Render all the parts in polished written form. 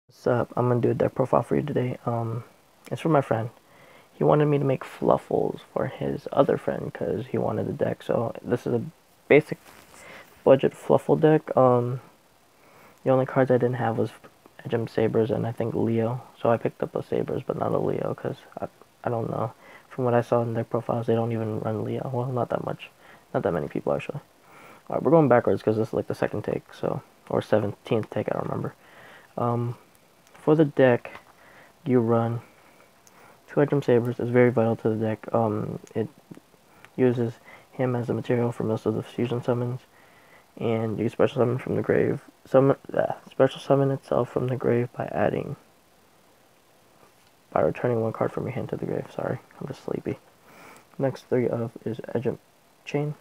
What's up? I'm gonna do a deck profile for you today. It's for my friend. He wanted me to make Fluffles for his other friend because he wanted the deck. So this is a basic budget Fluffal deck. The only cards I didn't have was Edgem Sabers and I think Leo. So I picked up a Sabers but not a Leo because I don't know. From what I saw in their profiles, they don't even run Leo. Well, not that much. Not that many people actually. Alright, we're going backwards because this is like the second take, so or 17th take. I don't remember. For the deck, you run 2 Edgem Sabers. Is very vital to the deck. It uses him as a material for most of the fusion summons, and you special summon from the grave. Special summon itself from the grave by returning 1 card from your hand to the grave. Sorry, I'm just sleepy. Next 3 of is Edgem Chain.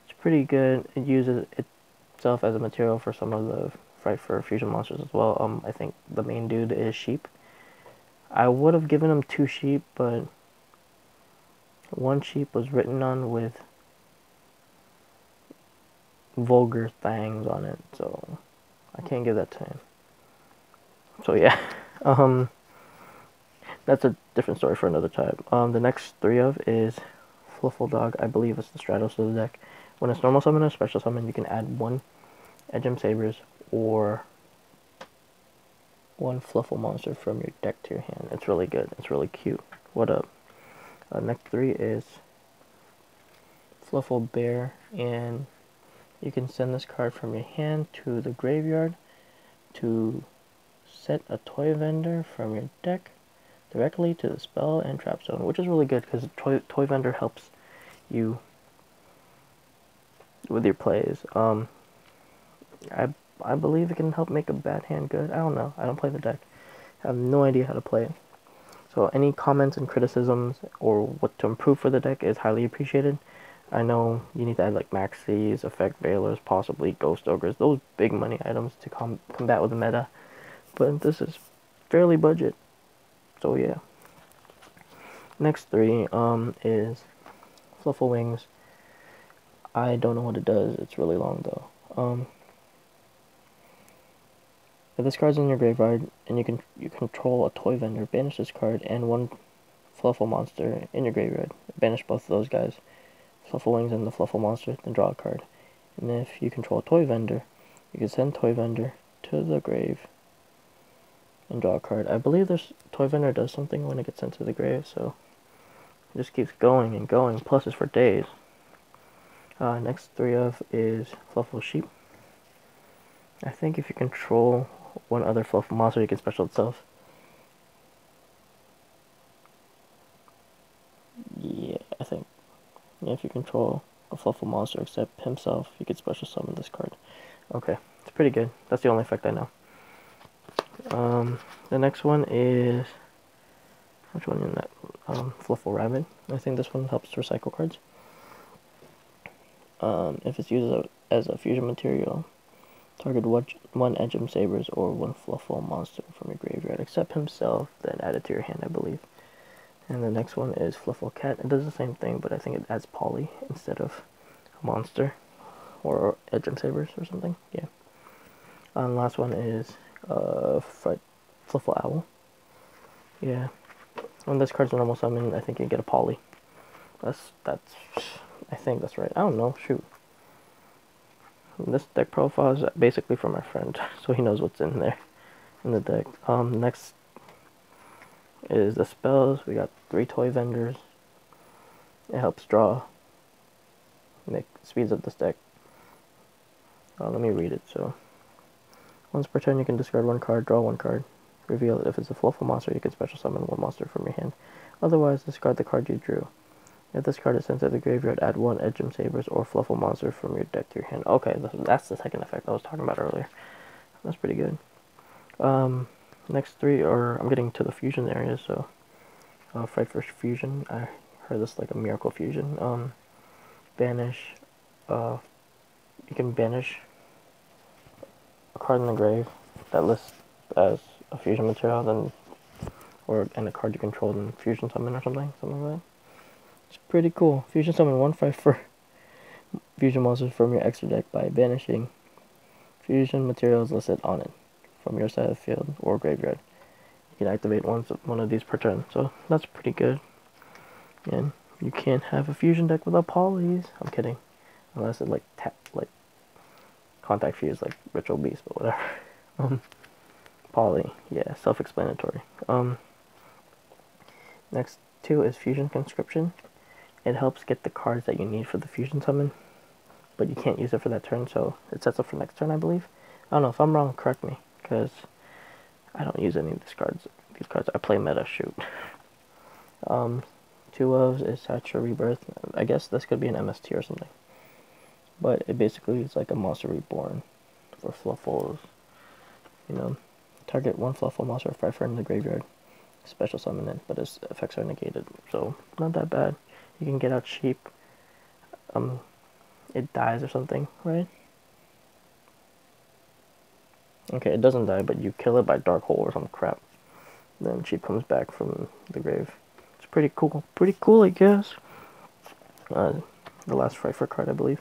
It's pretty good. It uses itself as a material for some of the Fight for fusion monsters as well. I think the main dude is Sheep. I would have given him 2 sheep, but 1 sheep was written on with vulgar things on it, so I can't give that to him. So yeah, that's a different story for another time. The next 3 of is Fluffal Dog. I believe it's the Stratos of the deck. When it's normal summon or special summon, you can add 1 Edgem Sabers or 1 Fluffle monster from your deck to your hand. It's really good. It's really cute. What up? Next 3 is Fluffal Bear, and you can send this card from your hand to the graveyard to set a toy vendor from your deck directly to the spell and trap zone, which is really good because toy vendor helps you with your plays. I believe it can help make a bad hand good. I don't know. I don't play the deck. I have no idea how to play it. So any comments and criticisms or what to improve for the deck is highly appreciated. I know you need to add like Maxis, Effect Veilers, possibly Ghost Ogres, those big money items to combat with the meta. But this is fairly budget. So yeah. Next 3 is Fluffle Wings. I don't know what it does. It's really long though. If this card's in your graveyard and you control a toy vendor, banish this card and 1 Fluffle monster in your graveyard. Banish both of those guys. Fluffle Wings and the Fluffle monster, then draw a card. And if you control a toy vendor, you can send toy vendor to the grave and draw a card. I believe this toy vendor does something when it gets sent to the grave, so it just keeps going and going. Plus it's for days. Next 3 of is Fluffle Sheep. I think if you control 1 other Fluffle monster, you can special itself. Yeah, I think. Yeah, if you control a Fluffle monster except himself, you can special summon this card. Okay, it's pretty good. That's the only effect I know. The next one is... which one is that? Fluffle Rabbit. I think this one helps to recycle cards. If it's used as a fusion material, target 1 Edgem Sabers or 1 Fluffle monster from your graveyard, except himself, then add it to your hand, I believe. And the next one is Fluffle Cat. It does the same thing, but I think it adds poly instead of a monster or Edgem Sabers or something. Yeah. And last one is Fluffle Owl. Yeah. When this card's normal summon, I think you get a poly. That's I think that's right. I don't know. Shoot. This deck profile is basically for my friend, so he knows what's in there in the deck. Next is the spells. We got 3 toy vendors. It helps draw. Speeds up this deck. Let me read it. So, once per turn, you can discard 1 card, draw 1 card, reveal it. If it's a Fluffle monster, you can special summon 1 monster from your hand. Otherwise, discard the card you drew. If this card is sent to the graveyard, add 1 Edgem Sabers or Fluffle monster from your deck to your hand. Okay, that's the second effect I was talking about earlier. That's pretty good. Next 3 are... I'm getting to the fusion area, so... Fight for fusion. I heard this like a miracle fusion. Banish. You can banish a card in the grave that lists as a fusion material, then... and a card you control in fusion summon or something like that. It's pretty cool. Fusion summon 1 5 for fusion monsters from your extra deck by banishing fusion materials listed on it. from your side of the field or graveyard. You can activate one of these per turn, so that's pretty good. And you can't have a fusion deck without polys. I'm kidding, unless it like contact fuse like Ritual Beast, but whatever. Poly, yeah, self-explanatory. Next two is Fusion Conscription. It helps get the cards that you need for the fusion summon, but you can't use it for that turn, so it sets up for next turn, I believe. I don't know, if I'm wrong, correct me, because I don't use any of these cards. I play meta, shoot. Two of is Satura Rebirth. I guess this could be an MST or something. But it basically is like a monster reborn for Fluffles. You know, target one Fluffle monster, fight for in the graveyard. Special summon it, but its effects are negated, so not that bad. You can get out cheap. It dies or something, right? Okay, it doesn't die, but you kill it by Dark Hole or some crap. Then cheap comes back from the grave. It's pretty cool. Pretty cool, I guess. The last Fight for card, I believe.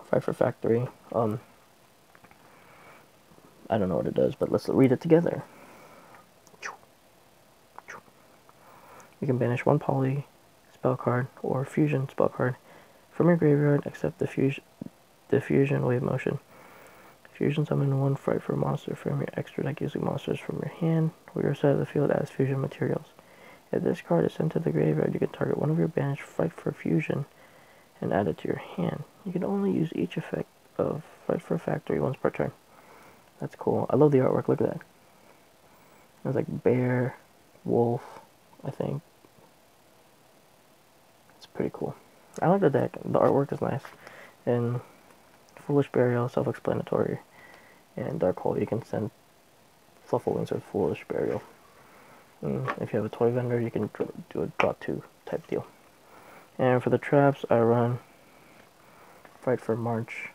Fight for Factory. I don't know what it does, but let's read it together. You can banish one poly spell card or fusion spell card from your graveyard, except the fusion wave motion. Fusion summon one Fight for monster from your extra deck using monsters from your hand or your side of the field as fusion materials. If this card is sent to the graveyard, you can target one of your banished Fight for fusion and add it to your hand. You can only use each effect of Fight for Factory once per turn. That's cool. I love the artwork. Look at that. It's like bear, wolf, I think. It's pretty cool. I like the deck. The artwork is nice. And Foolish Burial, self-explanatory. And Dark Hole, you can send Fluffle Wings with Foolish Burial. If you have a toy vendor, you can do a draw 2 type deal. And for the traps, I run Fight for March.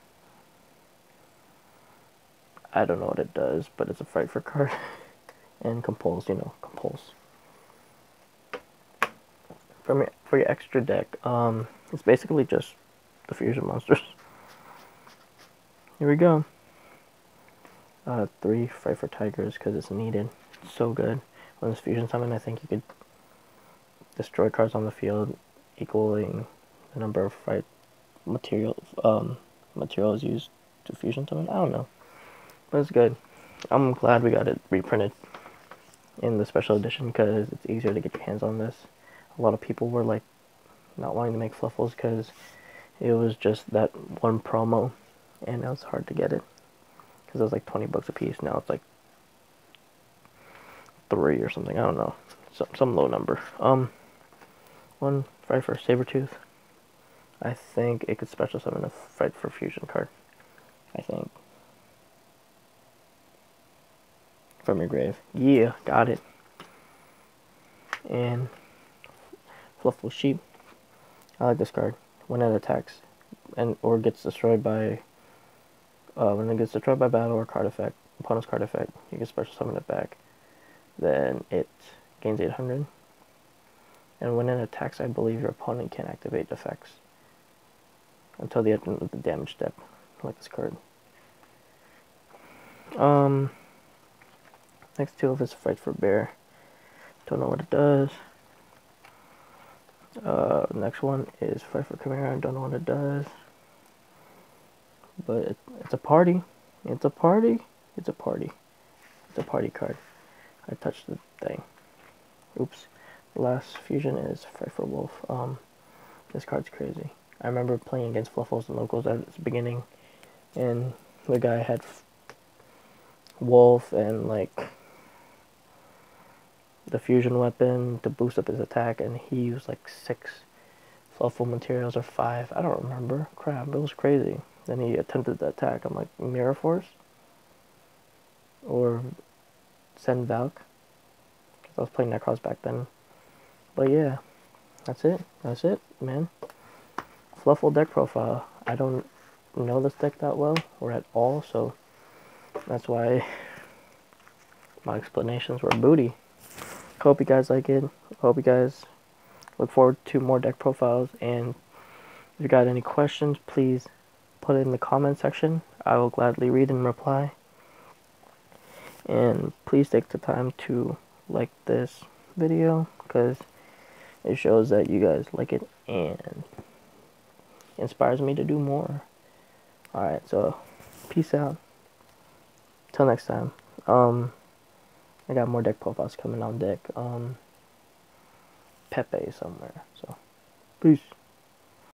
I don't know what it does, but it's a Fight for card. And Compulse, Compulse. For your extra deck, it's basically just the fusion monsters. Here we go. 3 Fight for Tigers because it's needed. It's so good. When this fusion summon, I think you could destroy cards on the field, equaling the number of fight materials used to fusion summon. I don't know, but it's good. I'm glad we got it reprinted in the special edition because it's easier to get your hands on this. A lot of people were like not wanting to make Fluffles because it was just that one promo, and it was hard to get it because it was like $20 a piece. Now it's like 3 or something. I don't know, some low number. One Fight for Sabertooth. I think it could special summon a Fight for Fusion card. I think from your grave. Yeah, got it. And Fluffal Sheep. I like this card. When it attacks or gets destroyed by when it gets destroyed by battle or card effect, opponent's card effect, you can special summon it back. Then it gains 800. And when it attacks, I believe your opponent can activate effects until the end of the damage step. I like this card. Next two of us Fight for Bear. Don't know what it does. Next one is Fight for Chimera. Don't know what it does. But it's a party. It's a party. It's a party. It's a party card. I touched the thing. Oops. The last fusion is Fight for Wolf. This card's crazy. I remember playing against Fluffles and locals at its beginning, and the guy had Wolf and like the fusion weapon to boost up his attack, and he used like 6 Fluffle materials or 5. I don't remember. Crap, it was crazy. Then he attempted the attack. I'm like, Mirror Force? Or Send Valk? Because I was playing Necros back then. But yeah, that's it. That's it, man. Fluffal deck profile. I don't know this deck that well or at all, so that's why my explanations were booty. Hope you guys like it. Hope you guys look forward to more deck profiles, and if you got any questions, please put it in the comment section. I will gladly read and reply. And please take the time to like this video, because it shows that you guys like it and inspires me to do more. Alright, so peace out. Till next time. I got more deck profiles coming on deck. Pepe somewhere. So peace.